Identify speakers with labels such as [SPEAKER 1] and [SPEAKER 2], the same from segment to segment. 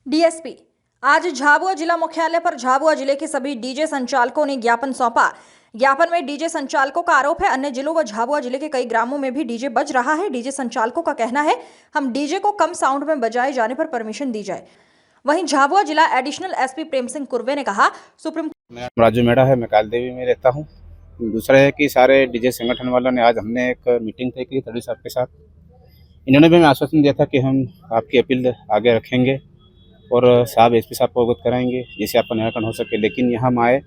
[SPEAKER 1] DSP आज झाबुआ जिला मुख्यालय पर झाबुआ जिले के सभी डीजे संचालकों ने ज्ञापन सौंपा। ज्ञापन में डीजे संचालकों का आरोप है अन्य जिलों व झाबुआ जिले के कई ग्रामों में भी डीजे बज रहा है। डीजे संचालकों का कहना है हम डीजे को कम साउंड में बजाए जाने पर परमिशन दी जाए। वहीं झाबुआ जिला एडिशनल एसपी प्रेम सिंह कुर्वे ने कहा सुप्रीम
[SPEAKER 2] राजू मेड़ा है, मैं कालदेवी में रहता हूँ। दूसरा है कि सारे डीजे संगठन वालों ने आज हमने एक मीटिंग तय की तड़ी साहब के साथ। इन्होंने भी हमें आश्वासन दिया था कि हम आपकी अपील आगे रखेंगे और साहब एसपी साहब को अवगत कराएंगे जिससे आपका निराकरण हो सके। लेकिन यहाँ हम आए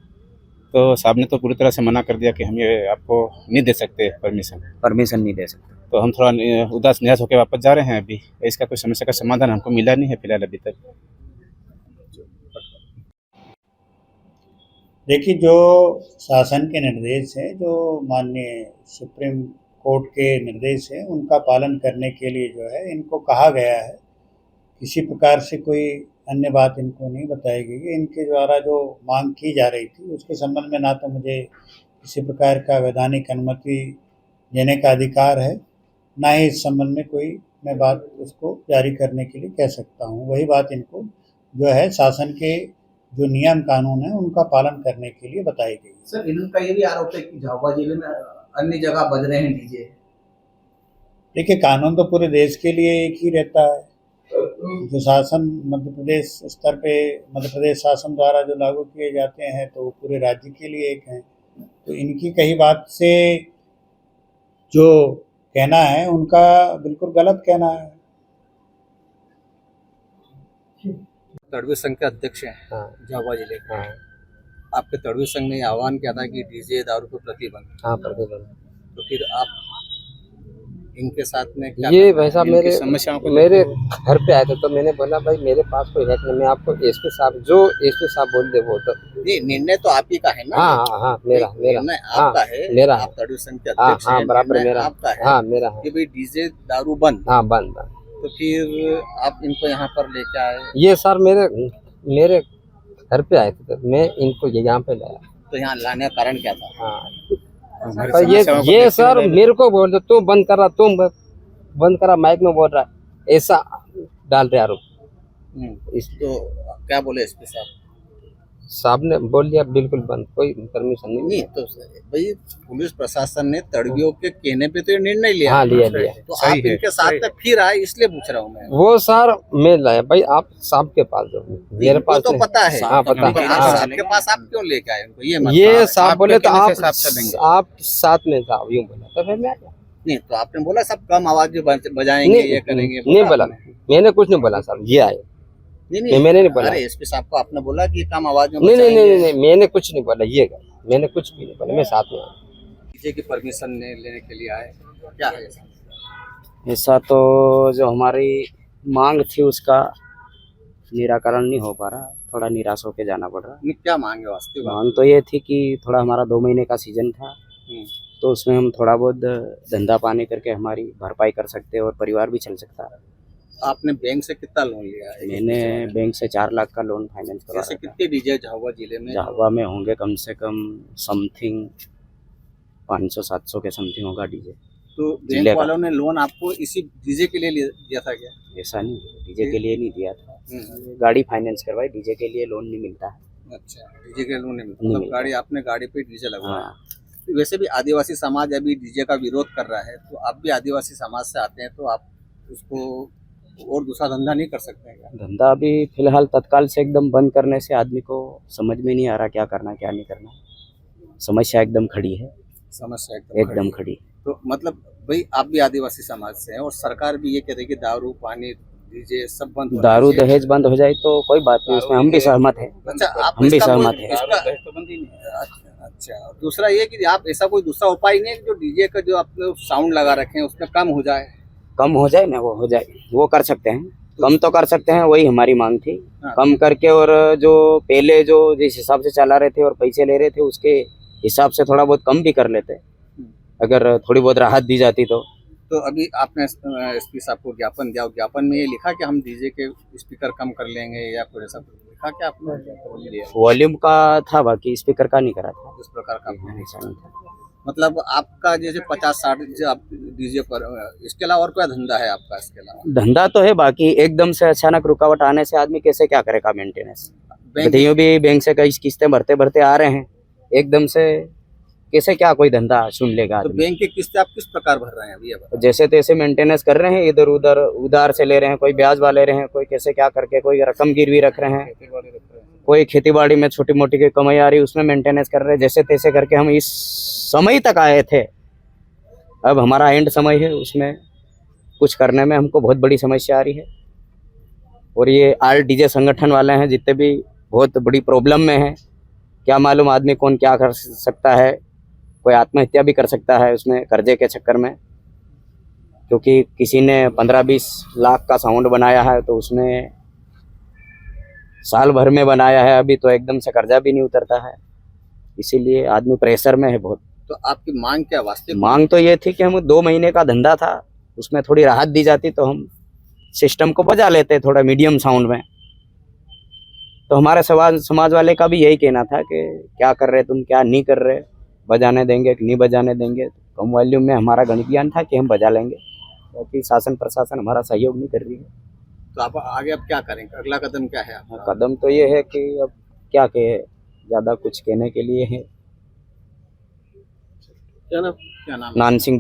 [SPEAKER 2] तो साहब ने तो पूरी तरह से मना कर दिया कि हम ये आपको नहीं दे सकते परमिशन नहीं दे सकते। तो हम थोड़ा उदास निराश होकर वापस जा रहे हैं। अभी इसका कोई समस्या का समाधान हमको मिला नहीं है फिलहाल अभी तक।
[SPEAKER 3] देखिए, जो शासन के निर्देश हैं, जो माननीय सुप्रीम कोर्ट के निर्देश हैं, उनका पालन करने के लिए जो है इनको कहा गया है। किसी प्रकार से कोई अन्य बात इनको नहीं बताई गई है। इनके द्वारा जो मांग की जा रही थी उसके संबंध में ना तो मुझे किसी प्रकार का वैधानिक अनुमति देने का अधिकार है, ना ही इस संबंध में कोई मैं बात उसको जारी करने के लिए कह सकता हूँ। वही बात इनको जो है शासन के जो नियम कानून है उनका पालन करने के लिए बताई गई है।
[SPEAKER 4] सर, इनका ये भी आरोप है कि झाबुआ जिले में अन्य जगह बज रहे हैं डीजे।
[SPEAKER 3] देखिए, कानून तो पूरे देश के लिए एक ही रहता है। जो शासन मध्य प्रदेश स्तर पे मध्य प्रदेश शासन द्वारा जो लागू किए जाते हैं तो पूरे राज्य के लिए एक हैं। तो इनकी कही बात से जो कहना है उनका बिल्कुल गलत कहना है।
[SPEAKER 5] तड़वी संघ के अध्यक्ष हैं झाबुआ जिले के। आपके तड़वी संघ ने आह्वान किया था कि डीजे दारू पर प्रतिबंध।
[SPEAKER 6] प्रतिबंध।
[SPEAKER 5] तो फिर आप इनके साथ में क्या
[SPEAKER 6] ये भाई साहब मेरे घर पे आए थे तो मैंने बोला भाई मेरे पास कोई है नहीं, मैं आपको एसपी साहब जो एसपी साहब बोल दे वो तो
[SPEAKER 5] ये निर्णय तो आप ही का है ना।
[SPEAKER 6] हाँ मेरा
[SPEAKER 5] निर्णय आपका है,
[SPEAKER 6] मेरा
[SPEAKER 5] आप तड़वी संघ के अध्यक्ष हैं,
[SPEAKER 6] बराबर मेरा
[SPEAKER 5] आपका है।
[SPEAKER 6] हाँ मेरा है
[SPEAKER 5] कि भाई डीजे दारू बंद।
[SPEAKER 6] हाँ बंद।
[SPEAKER 5] तो फिर आप इनको यहाँ पर लेके आए।
[SPEAKER 6] ये सर मेरे घर पे आए थे तो मैं इनको यहाँ पे लाया।
[SPEAKER 5] तो यहाँ लाने का कारण क्या था?
[SPEAKER 6] हाँ पर ये सर मेरे को बोल दो तुम बंद कर रहा, तुम बंद करा, माइक में बोल रहा है, ऐसा डाल रहे आरोप।
[SPEAKER 5] तो क्या बोले एसपी
[SPEAKER 6] साहब ने बोल दिया बिल्कुल बंद, कोई परमिशन नहीं।
[SPEAKER 5] तो भाई पुलिस प्रशासन ने तड़वियों के कहने पे तो ये निर्णय लिया।
[SPEAKER 6] हाँ लिया।
[SPEAKER 5] तो आप इनके साथ में फिर आए इसलिए पूछ रहा हूँ मैं।
[SPEAKER 6] वो सर मैं लाया भाई, आप साहब के पास दो, मेरे पास
[SPEAKER 5] तो पता है।
[SPEAKER 6] हाँ पता है।
[SPEAKER 5] आपके पास आप क्यों लेके आए उनको?
[SPEAKER 6] ये साहब बोले तो आप साथ में साहब यूँ बोला तो फिर मैं आ गया।
[SPEAKER 5] नहीं तो आपने बोला सब कम आवाज में बजाएंगे ये करेंगे।
[SPEAKER 6] नहीं बोला, मैंने कुछ नहीं बोला सर, ये आए।
[SPEAKER 5] नहीं
[SPEAKER 6] मैंने नहीं बोला।
[SPEAKER 5] अरे एसपी साहब को आपने बोला कि कम आवाज में
[SPEAKER 6] नहीं, मैंने कुछ नहीं बोला, ये मैंने कुछ भी नहीं बोला, मैं साथ में आया।
[SPEAKER 5] डीजे की परमिशन लेने के लिए आए, क्या है
[SPEAKER 7] ऐसा? तो जो हमारी मांग थी उसका निराकरण नहीं हो पा रहा, थोड़ा निराश होकर जाना पड़ रहा।
[SPEAKER 5] क्या मांगे वास्तविक?
[SPEAKER 7] मांग तो ये थी कि थोड़ा हमारा 2 महीने का सीजन था तो उसमें हम थोड़ा बहुत धंधा पानी करके हमारी भरपाई कर सकते और परिवार भी चल सकता है।
[SPEAKER 5] आपने बैंक से कितना लोन लिया है?
[SPEAKER 7] मैंने बैंक से 4 लाख का लोन फाइनेंस करवाया।
[SPEAKER 5] जैसे कितने डीजे झाबुआ जिले में?
[SPEAKER 7] झाबुआ में होंगे कम से कम समथिंग 500-700 के समथिंग होगा डीजे।
[SPEAKER 5] तो बैंक वालों ने लोन आपको इसी डीजे के लिए दिया था क्या?
[SPEAKER 7] ऐसा नहीं, डीजे के लिए नहीं दिया था, गाड़ी फाइनेंस करवाई, डीजे के लिए लोन नहीं मिलता है।
[SPEAKER 5] अच्छा, डीजे के लोन नहीं मिलता, मतलब गाड़ी आपने गाड़ी पे डीजे लगवाया। तो वैसे भी आदिवासी समाज अभी डीजे का विरोध कर रहा है, तो आप भी आदिवासी समाज से आते हैं तो आप उसको और दूसरा धंधा नहीं कर सकते हैं क्या?
[SPEAKER 7] धंधा अभी फिलहाल तत्काल से एकदम बंद करने से आदमी को समझ में नहीं आ रहा क्या करना क्या नहीं करना। समस्या एकदम खड़ी है,
[SPEAKER 5] समस्या
[SPEAKER 7] एकदम खड़ी।
[SPEAKER 5] तो मतलब भाई आप भी आदिवासी समाज से हैं और सरकार भी ये कह रही है कि दारू पानी डीजे सब बंद,
[SPEAKER 7] दारू दहेज बंद हो जाए तो कोई बात नहीं, उसमें हम भी सहमत है।
[SPEAKER 5] अच्छा,
[SPEAKER 7] हम भी सहमत है।
[SPEAKER 5] अच्छा, दूसरा ये कि आप ऐसा कोई दूसरा उपाय नहीं है कि जो डीजे का जो आपने साउंड लगा रखे हैं उसमें कम हो जाए?
[SPEAKER 7] कम हो जाए ना, वो हो जाए, वो कर सकते हैं, कम तो कर सकते हैं, वही हमारी मांग थी। कम करके और जो पहले जो जिस हिसाब से चला रहे थे और पैसे ले रहे थे उसके हिसाब से थोड़ा बहुत कम भी कर लेते, अगर थोड़ी बहुत राहत दी जाती तो।
[SPEAKER 5] अभी आपने एसपी साहब को ज्ञापन दिया, ज्ञापन में ये लिखा कि हम डीजे के स्पीकर कम कर लेंगे या कुछ ऐसा लिखा क्या आपने?
[SPEAKER 7] वॉल्यूम का था, बाकी स्पीकर का नहीं करा था।
[SPEAKER 5] इस प्रकार का
[SPEAKER 7] ऐसा नहीं था।
[SPEAKER 5] मतलब आपका जैसे 50-60 जो आप डीजे पर, इसके अलावा और क्या धंधा है आपका इसके अलावा?
[SPEAKER 7] धंधा तो है, बाकी एकदम से अचानक रुकावट आने से आदमी कैसे क्या करेगा मेंटेनेंस।
[SPEAKER 5] बैंक
[SPEAKER 7] गतियों भी बैंक से कई किस्तें भरते भरते आ रहे हैं, एकदम से कैसे क्या कोई धंधा सुन लेगा
[SPEAKER 5] तो
[SPEAKER 7] आदमी।
[SPEAKER 5] बैंक की किस्तें आप किस प्रकार भर रहे हैं अभी ये बताओ?
[SPEAKER 7] जैसे तैसे मेंटेनेंस कर रहे हैं, इधर उधर उधार से ले रहे हैं, कोई ब्याज वाले रहे हैं, कोई कैसे क्या करके, कोई रकम गिरवी रख रहे हैं, कोई खेती बाड़ी में छोटी मोटी की कमाई आ रही है उसमें मेंटेनेंस कर रहे हैं। जैसे तैसे करके हम इस समय तक आए थे, अब हमारा एंड समय है, उसमें कुछ करने में हमको बहुत बड़ी समस्या आ रही है। और ये आल डीजे संगठन वाले हैं जितने भी, बहुत बड़ी प्रॉब्लम में है। क्या मालूम आदमी कौन क्या कर सकता है, कोई आत्महत्या भी कर सकता है उसमें कर्जे के चक्कर में, क्योंकि किसी ने 15-20 लाख का साउंड बनाया है तो उसमें साल भर में बनाया है, अभी तो एकदम से कर्जा भी नहीं उतरता है, इसीलिए आदमी प्रेशर में है बहुत।
[SPEAKER 5] तो आपकी मांग क्या वास्तविक
[SPEAKER 7] मांग तो ये थी कि हम 2 महीने का धंधा था, उसमें थोड़ी राहत दी जाती तो हम सिस्टम को बजा लेते थोड़ा मीडियम साउंड में। तो हमारे समाज वाले का भी यही कहना था कि क्या कर रहे तुम, क्या नहीं कर रहे, बजाने देंगे कि नहीं बजाने देंगे। कम वॉल्यूम में हमारा गणित ज्ञान था कि हम बजा लेंगे, क्योंकि शासन प्रशासन हमारा सहयोग नहीं कर रही है।
[SPEAKER 5] तो आप आगे अब क्या करेंगे, अगला कदम क्या है आपका?
[SPEAKER 7] कदम तो ये है कि अब क्या कहे, ज़्यादा कुछ कहने के लिए है।
[SPEAKER 5] क्या नाम?
[SPEAKER 7] नान सिंह